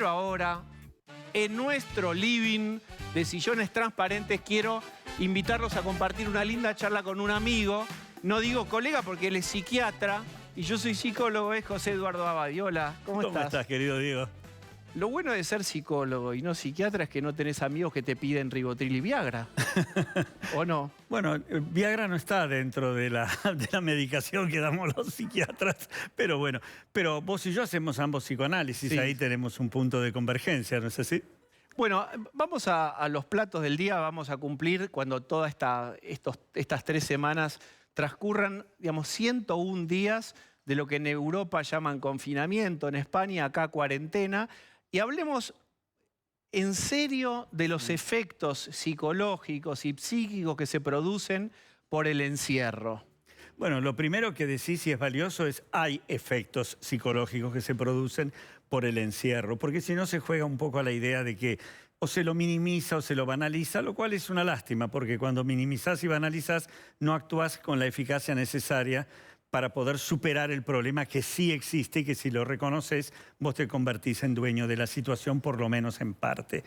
Pero ahora, en nuestro living de sillones transparentes, quiero invitarlos a compartir una linda charla con un amigo. No digo colega porque él es psiquiatra y yo soy psicólogo, es José Eduardo Abadi. Hola, ¿cómo estás? ¿Cómo estás, querido Diego? Lo bueno de ser psicólogo y no psiquiatra es que no tenés amigos que te piden Rivotril y Viagra. ¿O no? Bueno, Viagra no está dentro de la medicación que damos los psiquiatras, pero bueno. Pero vos y yo hacemos ambos psicoanálisis, sí. Ahí tenemos un punto de convergencia, ¿no es así? Bueno, vamos a los platos del día, vamos a cumplir cuando todas estas 3 semanas transcurran, digamos, 101 días de lo que en Europa llaman confinamiento, en España acá cuarentena, y hablemos en serio de los efectos psicológicos y psíquicos que se producen por el encierro. Bueno, lo primero que decís, y es valioso, es hay efectos psicológicos que se producen por el encierro, porque si no se juega un poco a la idea de que o se lo minimiza o se lo banaliza, lo cual es una lástima, porque cuando minimizás y banalizás no actúas con la eficacia necesaria para poder superar el problema que sí existe y que si lo reconoces, vos te convertís en dueño de la situación, por lo menos en parte.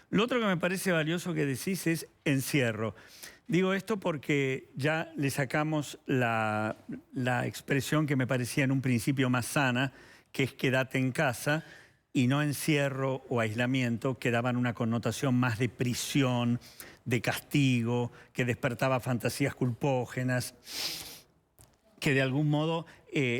Lo otro que me parece valioso que decís es encierro. Digo esto porque ya le sacamos la expresión que me parecía en un principio más sana, que es quédate en casa, y no encierro o aislamiento, que daban una connotación más de prisión, de castigo, que despertaba fantasías culpógenas, que de algún modo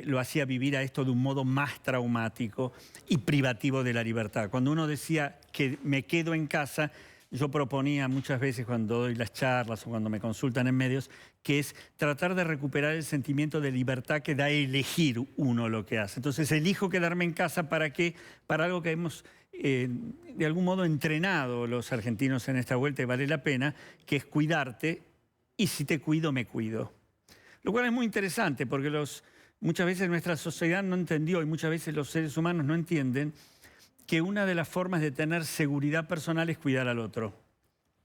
lo hacía vivir a esto de un modo más traumático y privativo de la libertad. Cuando uno decía que me quedo en casa, yo proponía muchas veces cuando doy las charlas o cuando me consultan en medios, que es tratar de recuperar el sentimiento de libertad que da elegir uno lo que hace. Entonces elijo quedarme en casa ¿para qué? Para algo que hemos de algún modo entrenado los argentinos en esta vuelta y vale la pena, que es cuidarte y si te cuido, me cuido. Lo cual es muy interesante porque muchas veces nuestra sociedad no entendió y muchas veces los seres humanos no entienden que una de las formas de tener seguridad personal es cuidar al otro.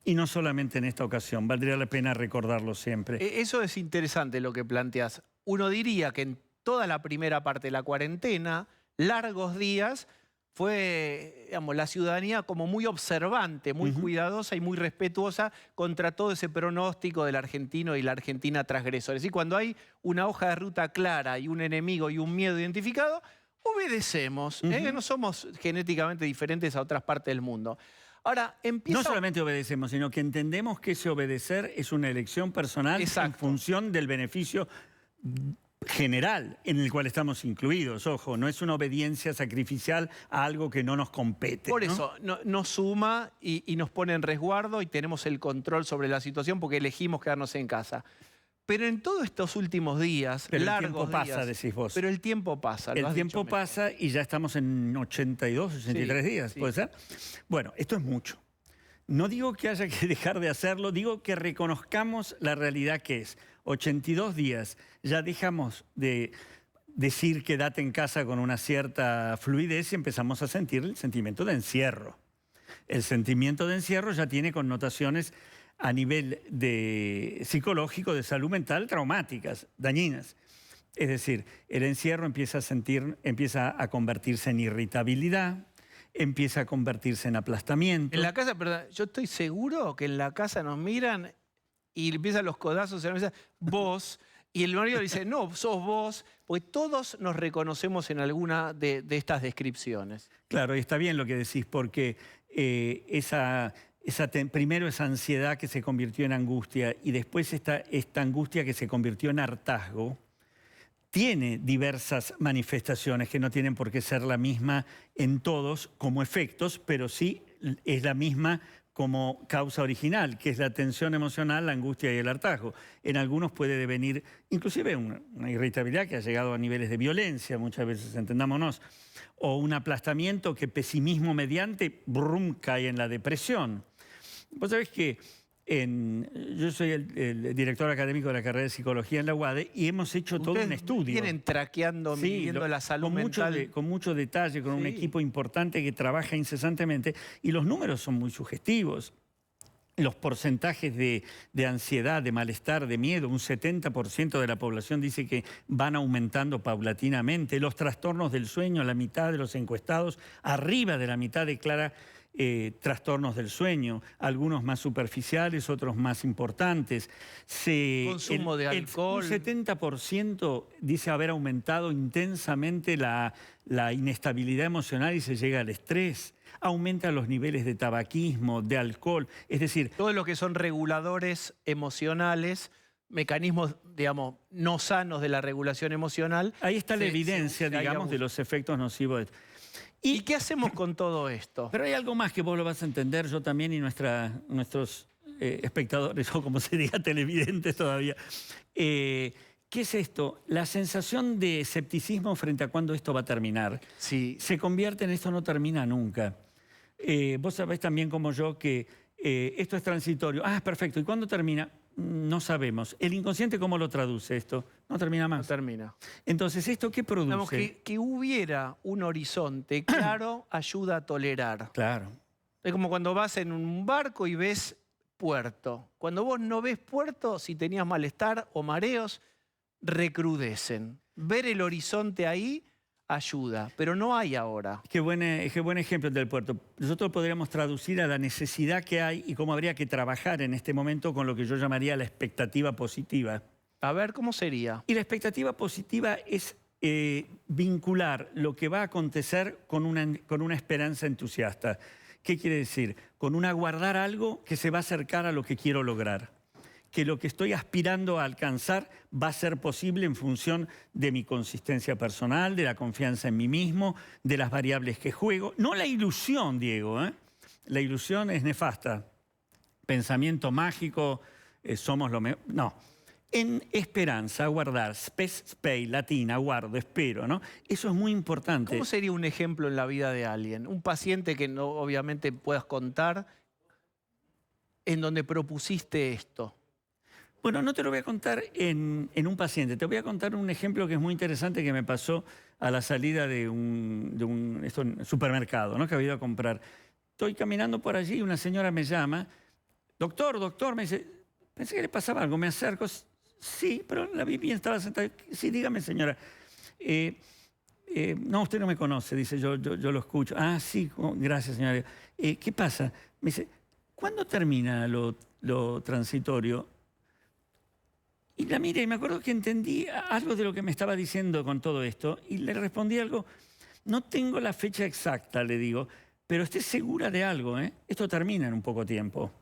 Y no solamente en esta ocasión, valdría la pena recordarlo siempre. Eso es interesante lo que planteás. Uno diría que en toda la primera parte de la cuarentena, largos días, fue, digamos, la ciudadanía como muy observante, muy cuidadosa y muy respetuosa contra todo ese pronóstico del argentino y la argentina transgresora. Es decir, cuando hay una hoja de ruta clara y un enemigo y un miedo identificado, obedecemos. No somos genéticamente diferentes a otras partes del mundo. Ahora, no solamente obedecemos, sino que entendemos que ese obedecer es una elección personal en función del beneficio general en el cual estamos incluidos. Ojo, no es una obediencia sacrificial a algo que no nos compete. Por eso, nos suma y nos pone en resguardo y tenemos el control sobre la situación porque elegimos quedarnos en casa. Pero en todos estos últimos días, pero largos el tiempo pasa, decís vos. Pero el tiempo pasa. El tiempo pasa y ya estamos en 82, 83 días, ¿puede ser? Bueno, esto es mucho. No digo que haya que dejar de hacerlo, digo que reconozcamos la realidad que es. 82 días, ya dejamos de decir quédate en casa con una cierta fluidez y empezamos a sentir el sentimiento de encierro. El sentimiento de encierro ya tiene connotaciones a nivel psicológico, de salud mental, traumáticas, dañinas. Es decir, el encierro empieza a convertirse en irritabilidad, empieza a convertirse en aplastamiento. En la casa, perdón, yo estoy seguro que en la casa nos miran y empiezan los codazos en la mesa, vos, y el marido dice, no, sos vos, porque todos nos reconocemos en alguna de estas descripciones. Claro, y está bien lo que decís, porque primero esa ansiedad que se convirtió en angustia y después esta angustia que se convirtió en hartazgo, tiene diversas manifestaciones que no tienen por qué ser la misma en todos como efectos, pero sí es la misma como causa original, que es la tensión emocional, la angustia y el hartazgo. En algunos puede devenir inclusive una irritabilidad que ha llegado a niveles de violencia, muchas veces, entendámonos, o un aplastamiento que pesimismo mediante, brum, cae en la depresión. Vos sabés que yo soy el director académico de la carrera de Psicología en la UADE y hemos hecho todo un estudio. Vienen traqueando, midiendo la salud mental. Con mucho detalle, con un equipo importante que trabaja incesantemente y los números son muy sugestivos. los porcentajes de ansiedad, de malestar, de miedo, un 70% de la población dice que van aumentando paulatinamente. Los trastornos del sueño, la mitad de los encuestados, arriba de la mitad declara trastornos del sueño, algunos más superficiales, otros más importantes. Consumo de alcohol. Un 70% dice haber aumentado intensamente la inestabilidad emocional y se llega al estrés. Aumenta los niveles de tabaquismo, de alcohol, es decir... Todo lo que son reguladores emocionales, mecanismos, digamos, no sanos de la regulación emocional. Ahí está la evidencia, digamos, de los efectos nocivos. ¿Y qué hacemos con todo esto? Pero hay algo más que vos lo vas a entender, yo también y nuestros espectadores, o como se diga, televidentes todavía. ¿Qué es esto? La sensación de escepticismo frente a cuándo esto va a terminar. Sí. Se convierte en esto no termina nunca. Vos sabés también como yo que esto es transitorio. Ah, perfecto. ¿Y cuándo termina? No sabemos. ¿El inconsciente cómo lo traduce esto? No termina más. No termina. Entonces, ¿esto qué produce? Digamos que hubiera un horizonte claro ayuda a tolerar. Claro. Es como cuando vas en un barco y ves puerto. Cuando vos no ves puerto, si tenías malestar o mareos, recrudecen. Ver el horizonte ahí ayuda, pero no hay ahora. Qué buen ejemplo el del puerto. Nosotros podríamos traducir a la necesidad que hay y cómo habría que trabajar en este momento con lo que yo llamaría la expectativa positiva. A ver, ¿cómo sería? Y la expectativa positiva es vincular lo que va a acontecer con una esperanza entusiasta. ¿Qué quiere decir? Con un aguardar algo que se va a acercar a lo que quiero lograr. Que lo que estoy aspirando a alcanzar va a ser posible en función de mi consistencia personal, de la confianza en mí mismo, de las variables que juego. No la ilusión, Diego, ¿eh? La ilusión es nefasta. Pensamiento mágico, somos lo mejor. No. En esperanza, aguardar, spei, latín, aguardo, espero, ¿no? Eso es muy importante. ¿Cómo sería un ejemplo en la vida de alguien? Un paciente que no, obviamente puedas contar en donde propusiste esto. Bueno, no te lo voy a contar en un paciente, te voy a contar un ejemplo que es muy interesante que me pasó a la salida de un supermercado, ¿no? Que había ido a comprar. Estoy caminando por allí y una señora me llama, doctor, me dice, pensé que le pasaba algo, me acerco, sí, pero la vi bien, estaba sentada, sí, dígame señora. No, usted no me conoce, dice, yo lo escucho. Ah, sí, gracias señora. ¿Qué pasa? Me dice, ¿cuándo termina lo transitorio? Y la miré y me acuerdo que entendí algo de lo que me estaba diciendo con todo esto y le respondí algo, no tengo la fecha exacta, le digo, pero esté segura de algo, ¿eh? Esto termina en un poco tiempo.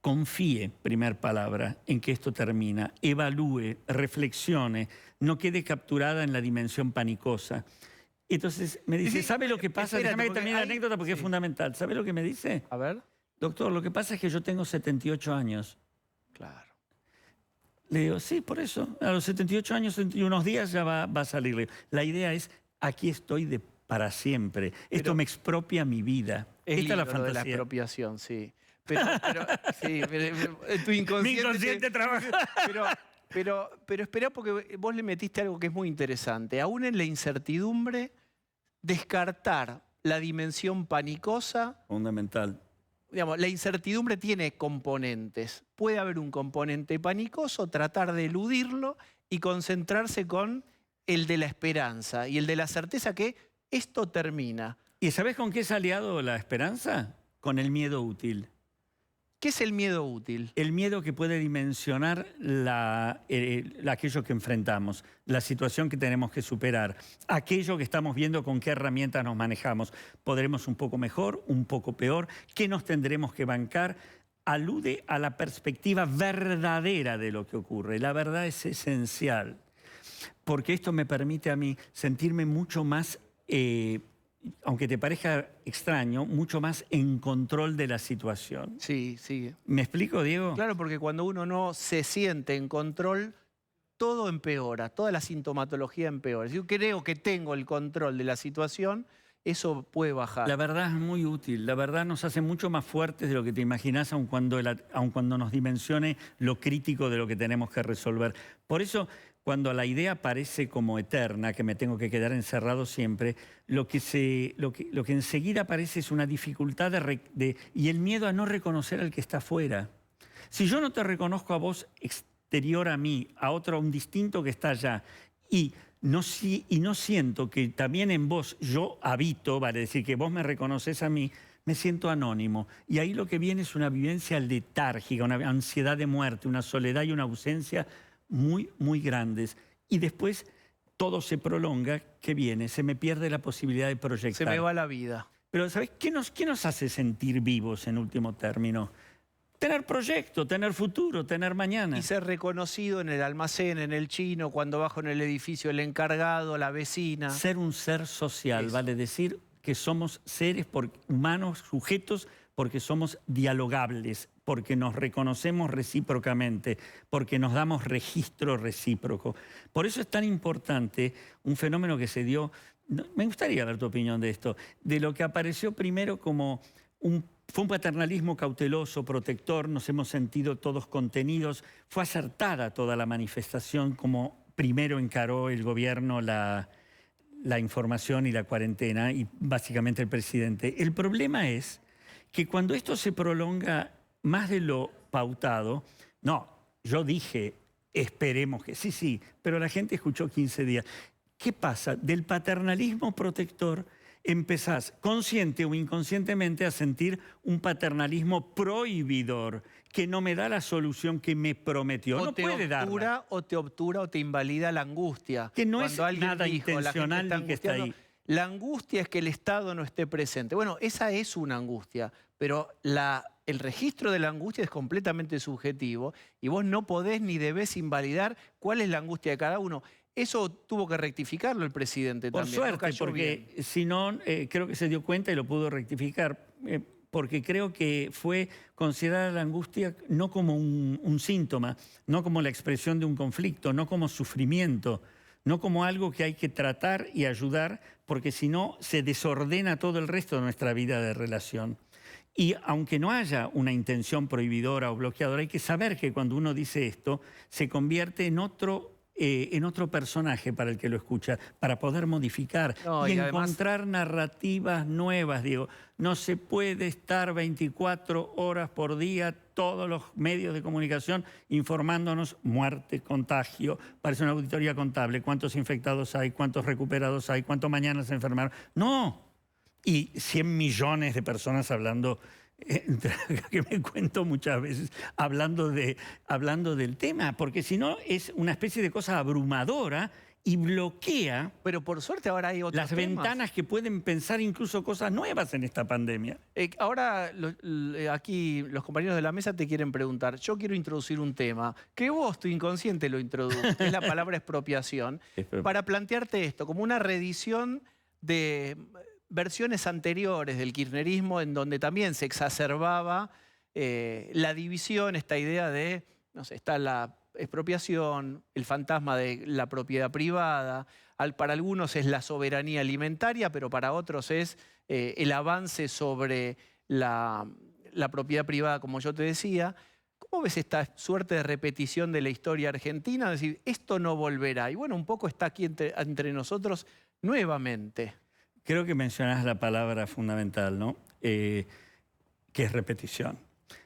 Confíe, primer palabra, en que esto termina, evalúe, reflexione, no quede capturada en la dimensión panicosa. Entonces me dice, ¿sabe lo que pasa? Déjame terminar la anécdota porque es fundamental. ¿Sabe lo que me dice? A ver. Doctor, lo que pasa es que yo tengo 78 años. Claro. Le digo, sí, por eso. A los 78 años y unos días ya va a salir. La idea es, aquí estoy para siempre. Esto me expropia mi vida. Esta es la fantasía. De la expropiación, sí. Pero sí, tu inconsciente... Mi inconsciente trabaja. Pero espera porque vos le metiste algo que es muy interesante. Aún en la incertidumbre, descartar la dimensión panicosa... Fundamental. Digamos, la incertidumbre tiene componentes. Puede haber un componente panicoso, tratar de eludirlo y concentrarse con el de la esperanza y el de la certeza que esto termina. ¿Y sabés con qué es aliado la esperanza? Con el miedo útil. ¿Qué es el miedo útil? El miedo que puede dimensionar aquello que enfrentamos, la situación que tenemos que superar, aquello que estamos viendo con qué herramientas nos manejamos. ¿Podremos un poco mejor, un poco peor? ¿Qué nos tendremos que bancar? Alude a la perspectiva verdadera de lo que ocurre. La verdad es esencial, porque esto me permite a mí sentirme mucho más... aunque te parezca extraño, mucho más en control de la situación. Sí, sí. ¿Me explico, Diego? Claro, porque cuando uno no se siente en control, todo empeora, toda la sintomatología empeora. Si yo creo que tengo el control de la situación, eso puede bajar. La verdad es muy útil. La verdad nos hace mucho más fuertes de lo que te imaginas, aun cuando nos dimensione lo crítico de lo que tenemos que resolver. Por eso, cuando la idea parece como eterna, que me tengo que quedar encerrado siempre, lo que enseguida aparece es una dificultad y el miedo a no reconocer al que está afuera. Si yo no te reconozco a vos exterior a mí, a otro, a un distinto que está allá, y no siento que también en vos yo habito, vale decir que vos me reconoces a mí, me siento anónimo. Y ahí lo que viene es una vivencia letárgica, una ansiedad de muerte, una soledad y una ausencia muy, muy grandes. Y después todo se prolonga, ¿qué viene? Se me pierde la posibilidad de proyectar. Se me va la vida. Pero ¿sabés qué nos hace sentir vivos en último término? Tener proyecto, tener futuro, tener mañana. Y ser reconocido en el almacén, en el chino, cuando bajo en el edificio el encargado, la vecina. Ser un ser social, Eso. vale decir que somos seres humanos, sujetos, porque somos dialogables, porque nos reconocemos recíprocamente, porque nos damos registro recíproco. Por eso es tan importante un fenómeno que se dio, me gustaría ver tu opinión de esto, de lo que apareció primero como fue un paternalismo cauteloso, protector, nos hemos sentido todos contenidos, fue acertada toda la manifestación como primero encaró el gobierno la información y la cuarentena, y básicamente el presidente. El problema es que cuando esto se prolonga más de lo pautado, no, yo dije, esperemos que sí, pero la gente escuchó 15 días. ¿Qué pasa? Del paternalismo protector empezás, consciente o inconscientemente, a sentir un paternalismo prohibidor que no me da la solución que me prometió. No puede darla. O te obtura o te invalida la angustia. Que no Cuando es alguien nada dijo, intencional ni que está ahí. La angustia es que el Estado no esté presente. Bueno, esa es una angustia, pero el registro de la angustia es completamente subjetivo y vos no podés ni debés invalidar cuál es la angustia de cada uno. Eso tuvo que rectificarlo el presidente Por también. suerte, porque si no, creo que se dio cuenta y lo pudo rectificar, porque creo que fue considerada la angustia no como un síntoma, no como la expresión de un conflicto, no como sufrimiento, no como algo que hay que tratar y ayudar, porque si no se desordena todo el resto de nuestra vida de relación. Y aunque no haya una intención prohibidora o bloqueadora, hay que saber que cuando uno dice esto, se convierte en otro personaje para el que lo escucha, para poder modificar y encontrar narrativas nuevas. Digo, no se puede estar 24 horas por día todos los medios de comunicación informándonos muerte, contagio, parece una auditoría contable, cuántos infectados hay, cuántos recuperados hay, cuántos mañana se enfermaron. No, y 100 millones de personas hablando, que me cuento muchas veces, hablando del tema, porque si no es una especie de cosa abrumadora y bloquea. Pero por suerte ahora hay otros las ventanas que pueden pensar incluso cosas nuevas en esta pandemia. Ahora aquí los compañeros de la mesa te quieren preguntar. Yo quiero introducir un tema que vos, tu inconsciente, lo introduces, que es la palabra expropiación, para plantearte esto como una reedición de versiones anteriores del kirchnerismo, en donde también se exacerbaba la división, esta idea de, no sé, está la expropiación, el fantasma de la propiedad privada, para algunos es la soberanía alimentaria, pero para otros es el avance sobre la propiedad privada, como yo te decía. ¿Cómo ves esta suerte de repetición de la historia argentina? Es decir, esto no volverá. Y bueno, un poco está aquí entre nosotros nuevamente. Creo que mencionas la palabra fundamental, ¿no? Que es repetición.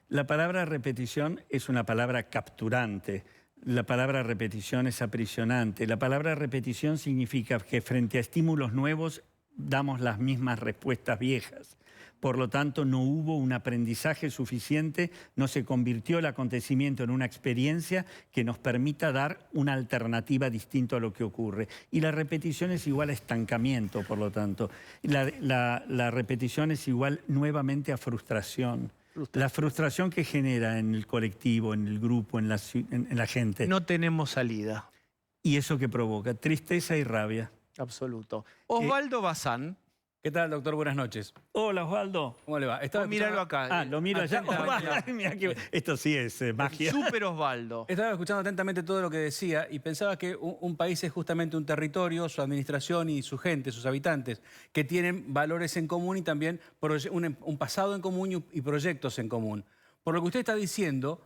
La palabra repetición es una palabra capturante. La palabra repetición es aprisionante. La palabra repetición significa que frente a estímulos nuevos damos las mismas respuestas viejas. Por lo tanto, no hubo un aprendizaje suficiente, no se convirtió el acontecimiento en una experiencia que nos permita dar una alternativa distinta a lo que ocurre. Y la repetición es igual a estancamiento, por lo tanto. La repetición es igual nuevamente a frustración. La frustración que genera en el colectivo, en el grupo, en la gente. No tenemos salida. Y eso que provoca tristeza y rabia. Absoluto. Osvaldo Bazán. ¿Qué tal, doctor? Buenas noches. Hola, Osvaldo. ¿Cómo le va? Míralo acá. Lo miro allá. Mira que esto sí es magia. Súper Osvaldo. Estaba escuchando atentamente todo lo que decía y pensaba que un país es justamente un territorio, su administración y su gente, sus habitantes, que tienen valores en común y también un pasado en común y proyectos en común. Por lo que usted está diciendo,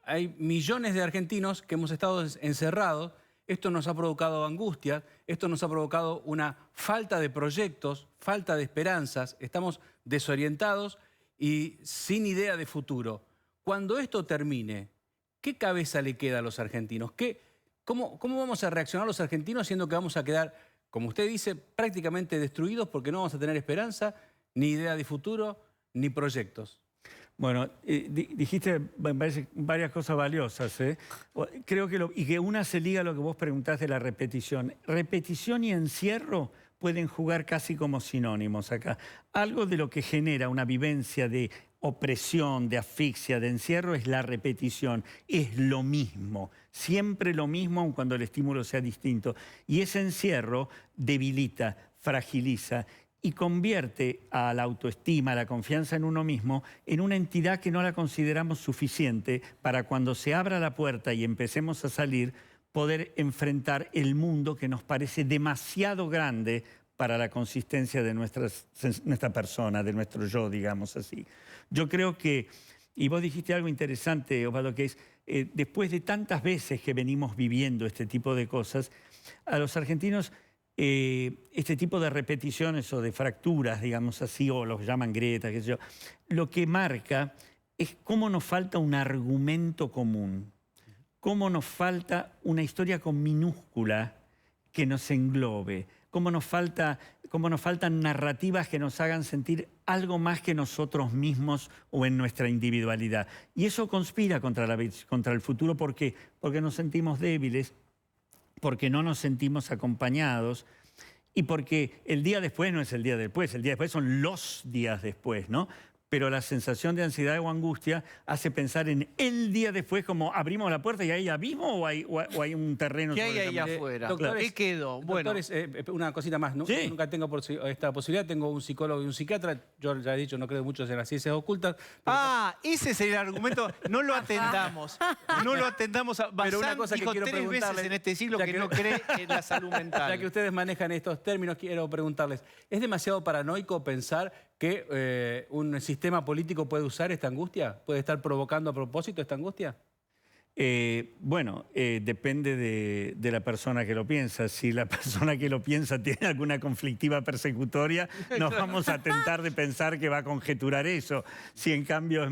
hay millones de argentinos que hemos estado encerrados. Esto nos ha provocado angustia, esto nos ha provocado una falta de proyectos, falta de esperanzas. Estamos desorientados y sin idea de futuro. Cuando esto termine, ¿qué cabeza le queda a los argentinos? ¿Cómo vamos a reaccionar los argentinos siendo que vamos a quedar, como usted dice, prácticamente destruidos porque no vamos a tener esperanza, ni idea de futuro, ni proyectos? Bueno, dijiste, me parece, varias cosas valiosas. Creo que y que una se liga a lo que vos preguntaste de la repetición. Repetición y encierro pueden jugar casi como sinónimos acá. Algo de lo que genera una vivencia de opresión, de asfixia, de encierro, es la repetición. Es lo mismo, siempre lo mismo, aun cuando el estímulo sea distinto. Y ese encierro debilita, fragiliza y convierte a la autoestima, a la confianza en uno mismo, en una entidad que no la consideramos suficiente para cuando se abra la puerta y empecemos a salir, poder enfrentar el mundo que nos parece demasiado grande para la consistencia de nuestra persona, de nuestro yo, digamos así. Yo creo que, y vos dijiste algo interesante, Osvaldo, que es, después de tantas veces que venimos viviendo este tipo de cosas, a los argentinos este tipo de repeticiones o de fracturas, digamos así, o los llaman grietas, qué sé yo, lo que marca es cómo nos falta un argumento común, cómo nos falta una historia con minúscula que nos englobe, cómo nos faltan narrativas que nos hagan sentir algo más que nosotros mismos o en nuestra individualidad. Y eso conspira contra el futuro. ¿Por qué? Porque nos sentimos débiles, porque no nos sentimos acompañados y porque el día después no es el día después son los días después, ¿no? Pero la sensación de ansiedad o angustia hace pensar en el día después, como abrimos la puerta y hay abismo o hay un terreno. ¿Qué hay ahí afuera? Doctores, ¿qué quedó? Bueno, doctores, una cosita más. Sí. Nunca tengo esta posibilidad. Tengo un psicólogo y un psiquiatra. Yo ya he dicho, no creo mucho en las ciencias ocultas. ese es el argumento. No lo atendamos. No lo atendamos. Pero una cosa que dijo quiero 3 veces preguntarle, en este siglo ya que que- no cree en la salud mental. Ya que ustedes manejan estos términos, quiero preguntarles, ¿es demasiado paranoico pensar que un sistema político puede usar esta angustia? ¿Puede estar provocando a propósito esta angustia? Depende de la persona que lo piensa. Si la persona que lo piensa tiene alguna conflictiva persecutoria, nos vamos a tentar de pensar que va a conjeturar eso. Si en cambio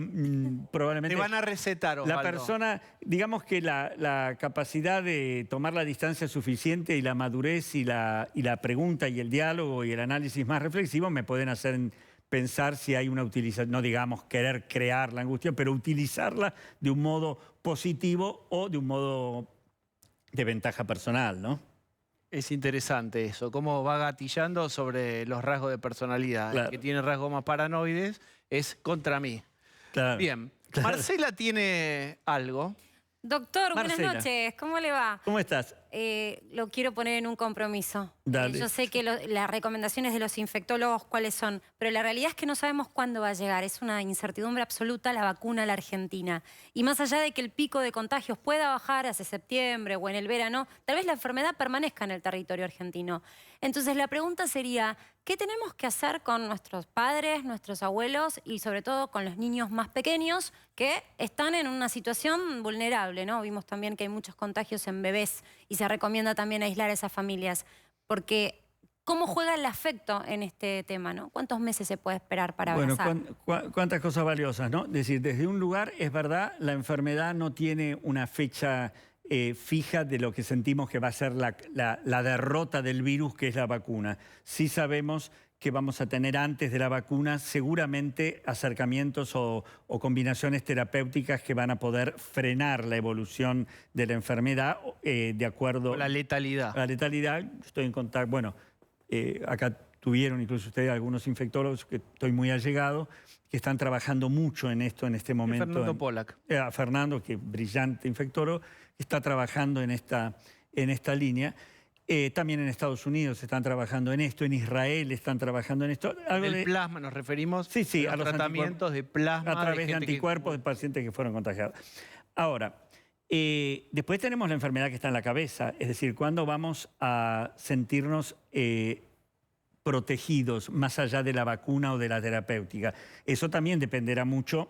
probablemente... Te van a recetar, La Osvaldo. persona, digamos que la capacidad de tomar la distancia suficiente y la madurez y la pregunta y el diálogo y el análisis más reflexivo me pueden hacer pensar si hay una utilización, no digamos querer crear la angustia, pero utilizarla de un modo positivo o de un modo de ventaja personal, ¿no? Es interesante eso, cómo va gatillando sobre los rasgos de personalidad. Claro. El que tiene rasgos más paranoides es contra mí. Claro. Bien, Claro. Marcela tiene algo. Doctor, buenas Marcela. noches. ¿Cómo le va? ¿Cómo estás? Lo quiero poner en un compromiso. Dale. Yo sé que las recomendaciones de los infectólogos cuáles son, pero la realidad es que no sabemos cuándo va a llegar. Es una incertidumbre absoluta la vacuna a la Argentina. Y más allá de que el pico de contagios pueda bajar hacia septiembre o en el verano, tal vez la enfermedad permanezca en el territorio argentino. Entonces la pregunta sería, ¿qué tenemos que hacer con nuestros padres, nuestros abuelos y sobre todo con los niños más pequeños que están en una situación vulnerable, ¿no? Vimos también que hay muchos contagios en bebés y se recomienda también aislar a esas familias. Porque, ¿cómo juega el afecto en este tema, ¿no? ¿Cuántos meses se puede esperar para abrazar? Cuántas cosas valiosas, ¿no? Es decir, desde un lugar, es verdad, la enfermedad no tiene una fecha fija de lo que sentimos que va a ser la derrota del virus, que es la vacuna. Sí sabemos que vamos a tener antes de la vacuna seguramente acercamientos o combinaciones terapéuticas que van a poder frenar la evolución de la enfermedad de acuerdo La letalidad. a la letalidad. Estoy en contacto, bueno, acá tuvieron incluso ustedes algunos infectólogos que estoy muy allegado, que están trabajando mucho en esto en este momento. Fernando Pollack. Fernando, que es brillante infectólogo, está trabajando en esta línea. También en Estados Unidos están trabajando en esto, en Israel están trabajando en esto. Del plasma nos referimos Sí, a los tratamientos de plasma. a través de gente anticuerpos de pacientes que fueron contagiados. Ahora, después tenemos la enfermedad que está en la cabeza, es decir, ¿cuándo vamos a sentirnos protegidos más allá de la vacuna o de la terapéutica? Eso también dependerá mucho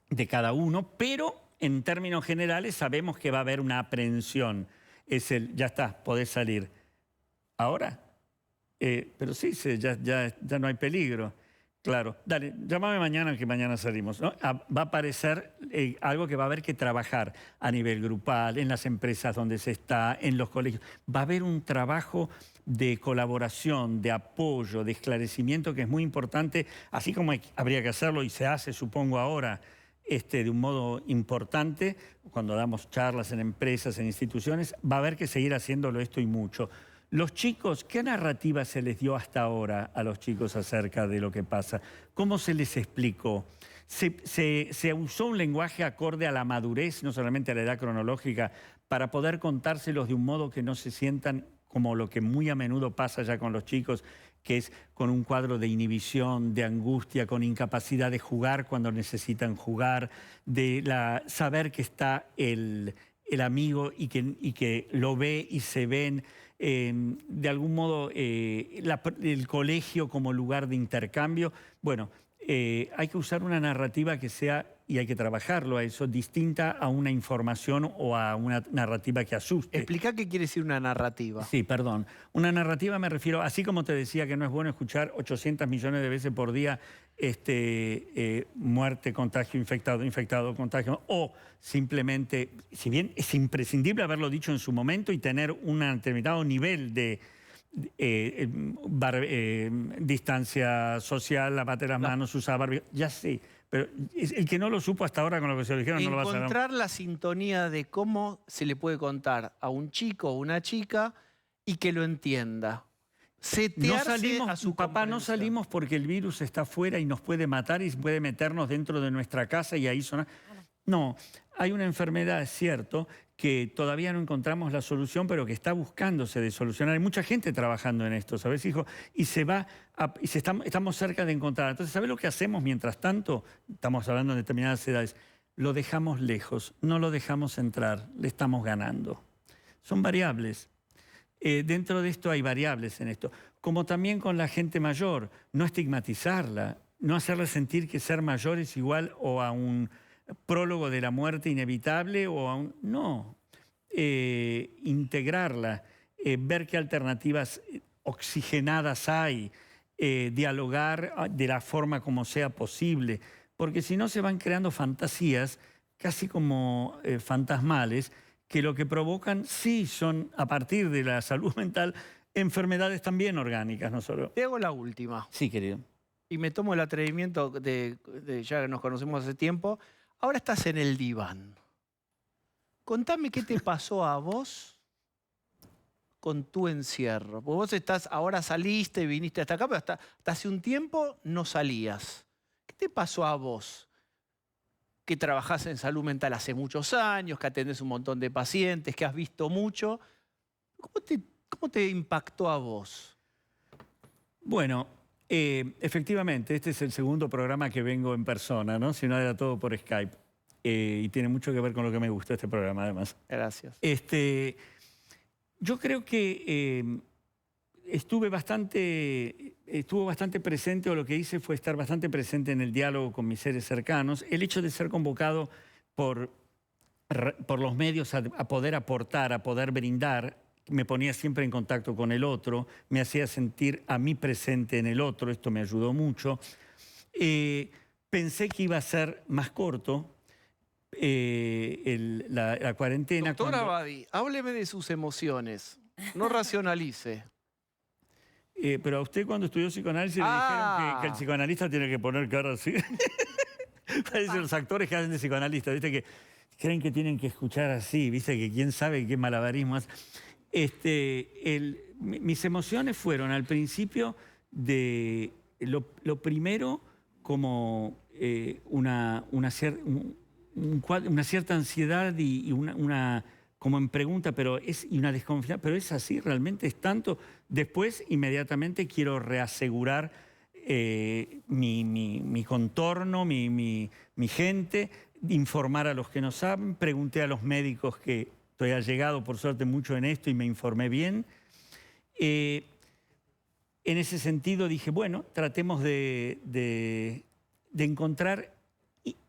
de cada uno, pero en términos generales sabemos que va a haber una aprehensión. Es el, ya está, podés salir. ¿Ahora? Pero sí, ya no hay peligro. Claro, dale, llámame mañana que mañana salimos, ¿no? Va a aparecer algo que va a haber que trabajar a nivel grupal, en las empresas donde se está, en los colegios. Va a haber un trabajo de colaboración, de apoyo, de esclarecimiento que es muy importante, así como habría que hacerlo y se hace, supongo, ahora, de un modo importante, cuando damos charlas en empresas, en instituciones, va a haber que seguir haciéndolo esto y mucho. Los chicos, ¿qué narrativa se les dio hasta ahora a los chicos acerca de lo que pasa? ¿Cómo se les explicó? ¿Se usó un lenguaje acorde a la madurez, no solamente a la edad cronológica, para poder contárselos de un modo que no se sientan como lo que muy a menudo pasa ya con los chicos, que es con un cuadro de inhibición, de angustia, con incapacidad de jugar cuando necesitan jugar, de saber que está el amigo y que lo ve y se ven? De algún modo, el colegio como lugar de intercambio. Bueno, hay que usar una narrativa que sea, y hay que trabajarlo a eso, distinta a una información o a una narrativa que asuste. Explica qué quiere decir una narrativa. Sí, perdón. Una narrativa me refiero, así como te decía que no es bueno escuchar 800 millones de veces por día muerte, contagio, infectado, contagio, o simplemente, si bien es imprescindible haberlo dicho en su momento y tener un determinado nivel de distancia social, lavate las manos, usar barbijo, ya sé, pero el que no lo supo hasta ahora con lo que se lo dijeron no lo va a saber. Encontrar la sintonía de cómo se le puede contar a un chico o una chica y que lo entienda. No salimos, a su papá, no comprensión. salimos porque el virus está afuera y nos puede matar y puede meternos dentro de nuestra casa y ahí sonar. No, hay una enfermedad, es cierto, que todavía no encontramos la solución, pero que está buscándose de solucionar. Hay mucha gente trabajando en esto, ¿sabes, hijo? Y estamos cerca de encontrar. Entonces, ¿sabes lo que hacemos mientras tanto? Estamos hablando de determinadas edades. Lo dejamos lejos, no lo dejamos entrar, le estamos ganando. Son variables. Dentro de esto hay variables en esto. Como también con la gente mayor, no estigmatizarla, no hacerle sentir que ser mayor es igual o a un prólogo de la muerte inevitable o a un... No. Integrarla, ver qué alternativas oxigenadas hay, dialogar de la forma como sea posible, porque si no se van creando fantasías casi como fantasmales, que lo que provocan sí son, a partir de la salud mental, enfermedades también orgánicas, no solo. Te hago la última. Sí, querido. Y me tomo el atrevimiento ya que nos conocemos hace tiempo. Ahora estás en el diván. Contame qué te pasó a vos con tu encierro. Porque vos ahora saliste, viniste hasta acá, pero hasta hace un tiempo no salías. ¿Qué te pasó a vos? Que trabajás en salud mental hace muchos años, que atendés un montón de pacientes, que has visto mucho. ¿Cómo te impactó a vos? Bueno, efectivamente, este es el segundo programa que vengo en persona, ¿no? Si no era todo por Skype. Y tiene mucho que ver con lo que me gusta este programa, además. Gracias. Yo creo que estuvo bastante presente, o lo que hice fue estar bastante presente en el diálogo con mis seres cercanos. El hecho de ser convocado por los medios a poder aportar, a poder brindar, me ponía siempre en contacto con el otro, me hacía sentir a mí presente en el otro, esto me ayudó mucho. Pensé que iba a ser más corto la cuarentena. Doctor Abadi, hábleme de sus emociones, no racionalice. Pero a usted cuando estudió psicoanálisis le dijeron que el psicoanalista tiene que poner cara así. Parecen los actores que hacen de psicoanalistas, ¿viste? Que creen que tienen que escuchar así, ¿viste? Que quién sabe qué malabarismo hace. Mis emociones fueron al principio de lo primero como una cierta ansiedad y una como en pregunta, y una desconfianza, pero es así, realmente es tanto. Después, inmediatamente quiero reasegurar mi contorno, mi gente, informar a los que no saben. Pregunté a los médicos, que estoy allegado por suerte mucho en esto y me informé bien. En ese sentido dije, bueno, tratemos de encontrar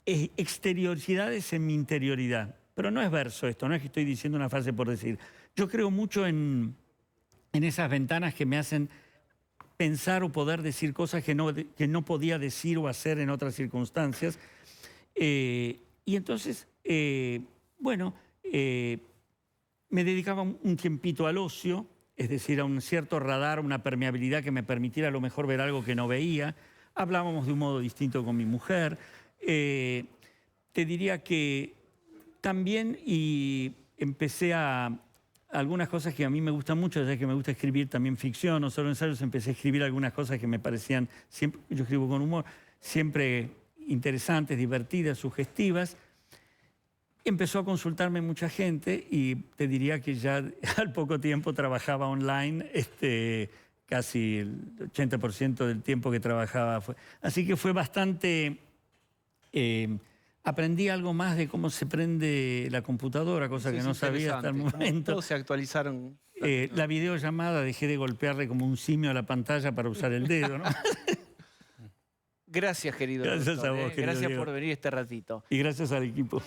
exterioridades en mi interioridad. Pero no es verso esto, no es que estoy diciendo una frase por decir. Yo creo mucho en esas ventanas que me hacen pensar o poder decir cosas que no podía decir o hacer en otras circunstancias. Y entonces, bueno, me dedicaba un tiempito al ocio, es decir, a un cierto radar, una permeabilidad que me permitiera a lo mejor ver algo que no veía. Hablábamos de un modo distinto con mi mujer. Te diría que también empecé a algunas cosas que a mí me gustan mucho, ya que me gusta escribir también ficción, no solo ensayos, empecé a escribir algunas cosas que me parecían, siempre, yo escribo con humor, siempre interesantes, divertidas, sugestivas. Empezó a consultarme mucha gente y te diría que ya al poco tiempo trabajaba online, casi el 80% del tiempo que trabajaba fue. Así que fue bastante... aprendí algo más de cómo se prende la computadora, cosa que no sabía hasta el momento. Todos se actualizaron. La videollamada, dejé de golpearle como un simio a la pantalla para usar el dedo, ¿no? Gracias, querido Gracias doctor, a vos, querido Gracias Diego. por venir este ratito. Y gracias al equipo.